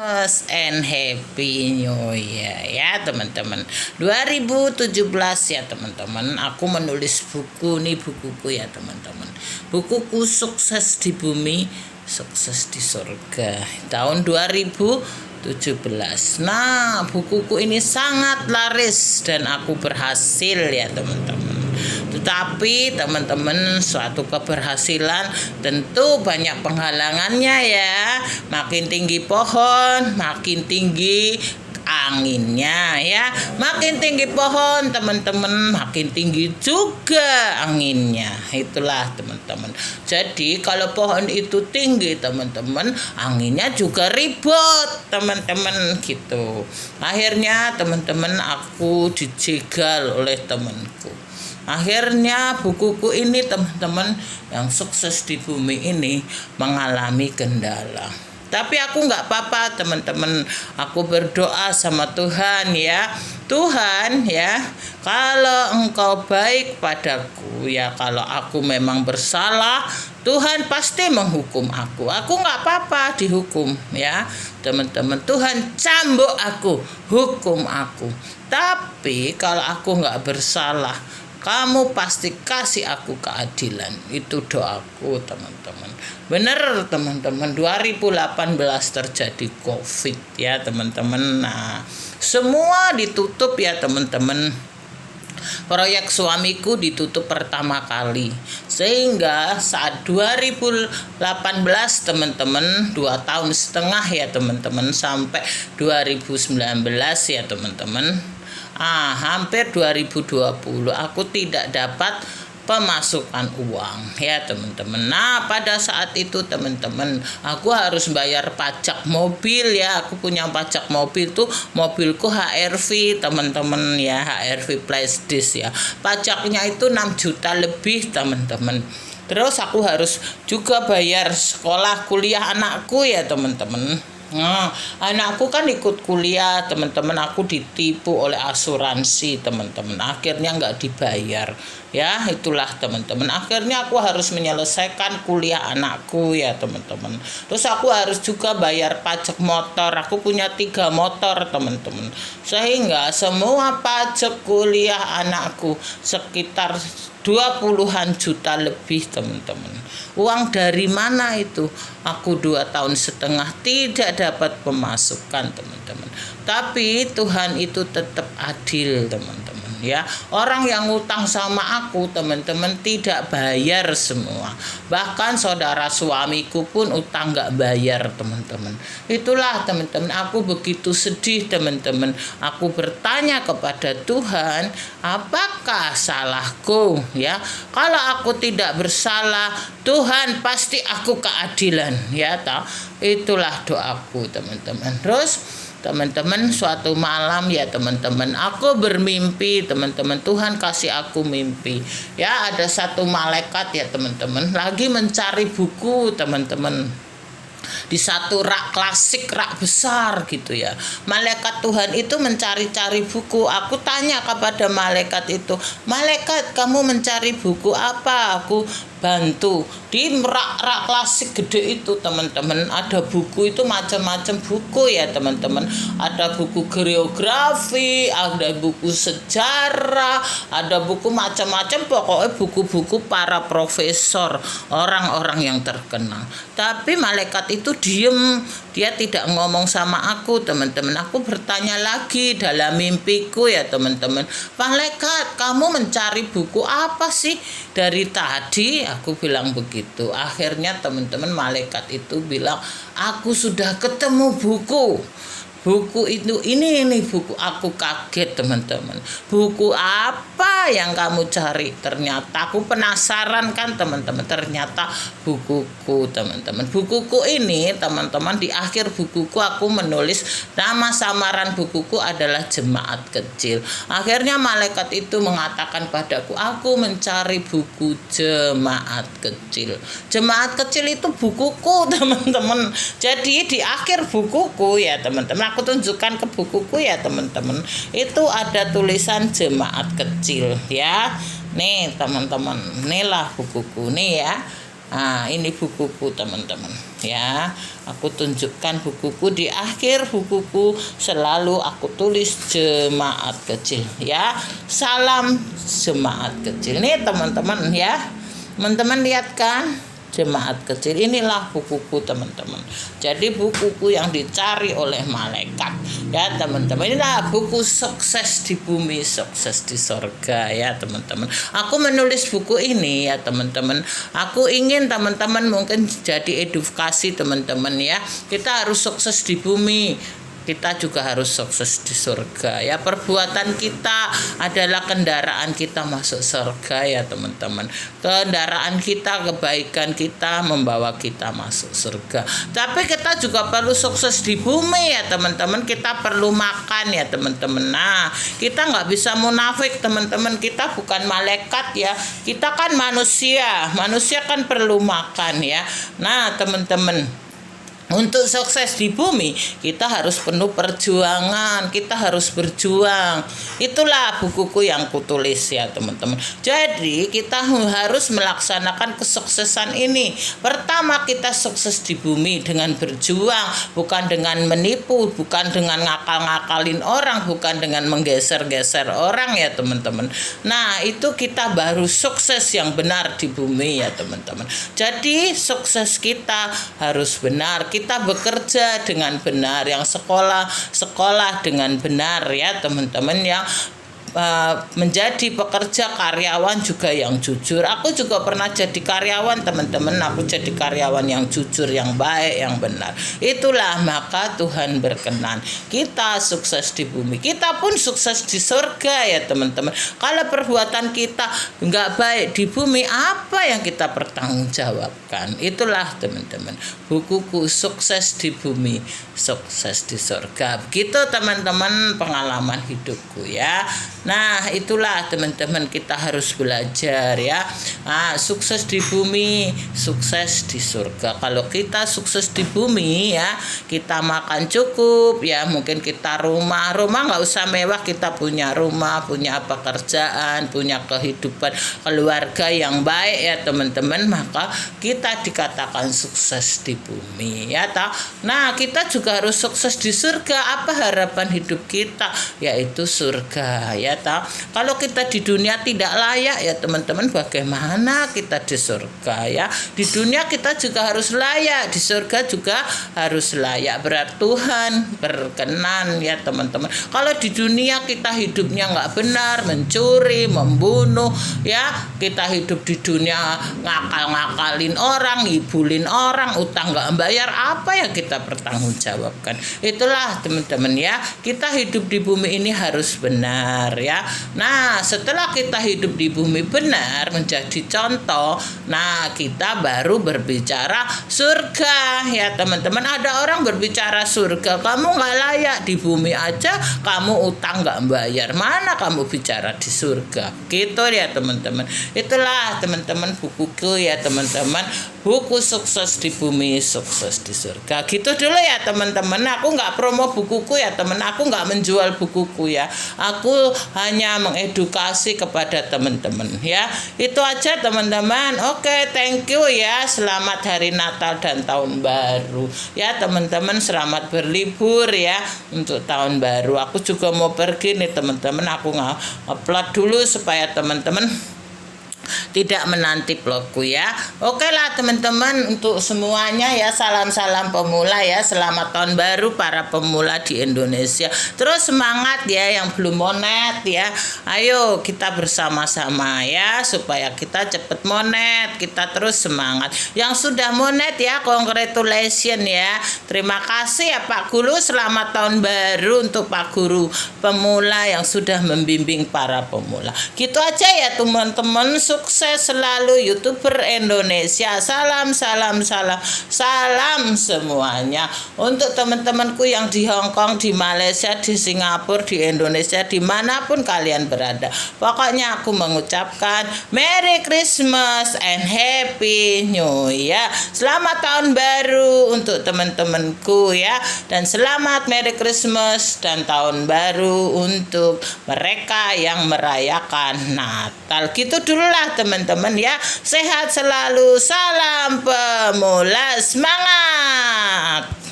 And Happy New Year ya teman-teman. 2017 ya teman-teman. Aku menulis buku, nih bukuku ya teman-teman. Bukuku Sukses di Bumi, Sukses di Surga tahun 2017. Nah, bukuku ini sangat laris dan aku berhasil ya teman-teman. Tetapi teman-teman, suatu keberhasilan tentu banyak penghalangannya ya. Makin tinggi pohon, makin tinggi anginnya ya. Makin tinggi pohon teman-teman, makin tinggi juga anginnya. Itulah teman-teman. Jadi kalau pohon itu tinggi teman-teman, anginnya juga ribut teman-teman gitu. Akhirnya teman-teman, aku dijegal oleh temanku. Akhirnya bukuku ini teman-teman, yang Sukses di Bumi ini mengalami kendala. Tapi aku nggak apa-apa teman-teman. Aku berdoa sama Tuhan ya. Tuhan ya, kalau Engkau baik padaku ya, kalau aku memang bersalah, Tuhan pasti menghukum aku. Aku nggak apa-apa dihukum ya teman-teman. Tuhan cambuk aku, hukum aku. Tapi kalau aku nggak bersalah, kamu pasti kasih aku keadilan. Itu doaku teman-teman. Bener teman-teman, 2018 terjadi COVID ya teman-teman. Nah, semua ditutup ya teman-teman. Proyek suamiku ditutup pertama kali. Sehingga saat 2018 teman-teman, 2 tahun setengah ya teman-teman, sampai 2019 ya teman-teman. Hampir 2020 aku tidak dapat pemasukan uang ya teman-teman. Nah, pada saat itu teman-teman, aku harus bayar pajak mobil ya. Aku punya pajak mobil tuh, mobilku HR-V teman-teman ya, HR-V Prestige ya. Pajaknya itu 6 juta lebih teman-teman. Terus aku harus juga bayar sekolah kuliah anakku ya teman-teman. Nah, anakku kan ikut kuliah teman-teman, aku ditipu oleh asuransi teman-teman. Akhirnya nggak dibayar ya. Itulah teman-teman, akhirnya aku harus menyelesaikan kuliah anakku ya teman-teman. Terus aku harus juga bayar pajak motor. Aku punya 3 motor teman-teman, sehingga semua pajak kuliah anakku sekitar 20-an juta lebih teman-teman. Uang dari mana itu? Aku 2 tahun setengah tidak dapat pemasukan teman-teman. Tapi Tuhan itu tetap adil teman-teman ya. Orang yang utang sama aku teman-teman tidak bayar semua. Bahkan saudara suamiku pun utang nggak bayar teman-teman. Itulah teman-teman, aku begitu sedih teman-teman. Aku bertanya kepada Tuhan, apakah salahku ya? Kalau aku tidak bersalah, Tuhan pasti aku keadilan ya toh. Itulah doaku teman-teman. Terus teman-teman, suatu malam ya teman-teman, aku bermimpi teman-teman. Tuhan kasih aku mimpi ya, ada satu malaikat ya teman-teman, lagi mencari buku teman-teman di satu rak klasik, rak besar gitu ya. Malaikat Tuhan itu mencari-cari buku. Aku tanya kepada malaikat itu, malaikat kamu mencari buku apa? Aku bantu. Di rak klasik gede itu teman-teman, ada buku itu macam-macam buku ya teman-teman. Ada buku geografi, ada buku sejarah, ada buku macam-macam, pokoknya buku-buku para profesor, orang-orang yang terkenal. Tapi malaikat itu diem, dia tidak ngomong sama aku teman-teman. Aku bertanya lagi dalam mimpiku ya teman-teman, malaikat kamu mencari buku apa sih dari tadi? Aku bilang begitu. Akhirnya teman-teman, malaikat itu bilang, aku sudah ketemu buku. Buku itu ini buku. Aku kaget teman-teman. Buku apa yang kamu cari? Ternyata aku penasaran kan teman-teman. Ternyata bukuku teman-teman. Bukuku ini teman-teman, di akhir bukuku aku menulis nama samaran bukuku adalah Jemaat Kecil. Akhirnya malaikat itu mengatakan padaku, aku mencari buku Jemaat Kecil. Jemaat Kecil itu bukuku teman-teman. Jadi di akhir bukuku ya teman-teman, aku tunjukkan ke bukuku ya teman-teman, itu ada tulisan Jemaat Kecil ya. Nih teman-teman, inilah bukuku nih ya. Nah, ini bukuku teman-teman ya. Aku tunjukkan bukuku, di akhir bukuku selalu aku tulis jemaat kecil ya. Salam jemaat kecil. Ini teman-teman ya. Teman-teman lihat kan? Jemaat kecil, inilah bukuku teman-teman. Jadi bukuku yang dicari oleh malaikat ya teman-teman. Inilah buku sukses di bumi, sukses di sorga ya teman-teman. Aku menulis buku ini ya teman-teman. Aku ingin teman-teman mungkin jadi edukasi teman-teman ya. Kita harus sukses di bumi, kita juga harus sukses di surga ya. Perbuatan kita adalah kendaraan kita masuk surga ya teman-teman. Kendaraan kita, kebaikan kita membawa kita masuk surga. Tapi kita juga perlu sukses di bumi ya teman-teman. Kita perlu makan ya teman-teman. Nah, kita nggak bisa munafik teman-teman. Kita bukan malaikat ya. Kita kan manusia. Manusia kan perlu makan ya. Nah teman-teman, untuk sukses di bumi kita harus penuh perjuangan, kita harus berjuang. Itulah bukuku yang kutulis ya teman-teman. Jadi kita harus melaksanakan kesuksesan ini. Pertama, kita sukses di bumi dengan berjuang, bukan dengan menipu, bukan dengan ngakal-ngakalin orang, bukan dengan menggeser-geser orang ya teman-teman. Nah, itu kita baru sukses yang benar di bumi ya teman-teman. Jadi sukses kita harus benar. Kita bekerja dengan benar, yang sekolah dengan benar ya teman-teman, yang menjadi pekerja karyawan juga yang jujur. Aku juga pernah jadi karyawan teman-teman. Aku jadi karyawan yang jujur, yang baik, yang benar. Itulah maka Tuhan berkenan kita sukses di bumi, kita pun sukses di surga ya teman-teman. Kalau perbuatan kita nggak baik di bumi, apa yang kita pertanggungjawabkan? Itulah teman-teman bukuku, sukses di bumi, sukses di surga. Begitu teman-teman pengalaman hidupku ya. Nah, itulah teman-teman, kita harus belajar ya. Nah, sukses di bumi, sukses di surga. Kalau kita sukses di bumi ya, kita makan cukup ya, mungkin kita rumah nggak usah mewah, kita punya rumah, punya pekerjaan, punya kehidupan keluarga yang baik ya teman-teman, maka kita dikatakan sukses di bumi ya toh. Nah, kita juga harus sukses di surga. Apa harapan hidup kita? Yaitu surga ya. Kalau kita di dunia tidak layak ya teman-teman, bagaimana kita di surga ya? Di dunia kita juga harus layak, di surga juga harus layak. Berarti Tuhan berkenan ya teman-teman. Kalau di dunia kita hidupnya nggak benar, mencuri, membunuh ya, kita hidup di dunia ngakal-ngakalin orang, ngibulin orang, utang nggak bayar, apa yang kita pertanggungjawabkan? Itulah teman-teman ya, kita hidup di bumi ini harus benar ya. Nah, setelah kita hidup di bumi benar, menjadi contoh, nah kita baru berbicara surga ya teman-teman. Ada orang berbicara surga, kamu nggak layak di bumi aja, kamu utang nggak bayar, mana kamu bicara di surga? Gitu ya teman-teman. Itulah teman-teman bukuku ya teman-teman, buku sukses di bumi, sukses di surga. Gitu dulu ya teman-teman. Aku nggak promo bukuku ya teman, aku nggak menjual bukuku ya. Aku hanya mengedukasi kepada teman-teman ya. Itu aja teman-teman. Oke, thank you ya. Selamat hari Natal dan tahun baru ya teman-teman. Selamat berlibur ya untuk tahun baru. Aku juga mau pergi nih teman-teman. Aku upload dulu supaya teman-teman tidak menanti vlogku ya. Oke lah teman-teman, untuk semuanya ya, salam-salam pemula ya. Selamat tahun baru para pemula di Indonesia. Terus semangat ya yang belum monet ya. Ayo kita bersama-sama ya supaya kita cepet monet. Kita terus semangat. Yang sudah monet ya, congratulations ya. Terima kasih ya Pak Guru. Selamat tahun baru untuk Pak Guru pemula yang sudah membimbing para pemula. Gitu aja ya teman-teman. Sukses selalu YouTuber Indonesia. Salam semuanya. Untuk teman-temanku yang di Hong Kong, di Malaysia, di Singapura, di Indonesia, dimanapun kalian berada, pokoknya aku mengucapkan Merry Christmas and Happy New Year. Selamat tahun baru untuk teman-temanku ya, dan selamat Merry Christmas dan tahun baru untuk mereka yang merayakan Natal. Gitu dulu lah ya teman-teman ya. Sehat selalu, salam pemula semangat.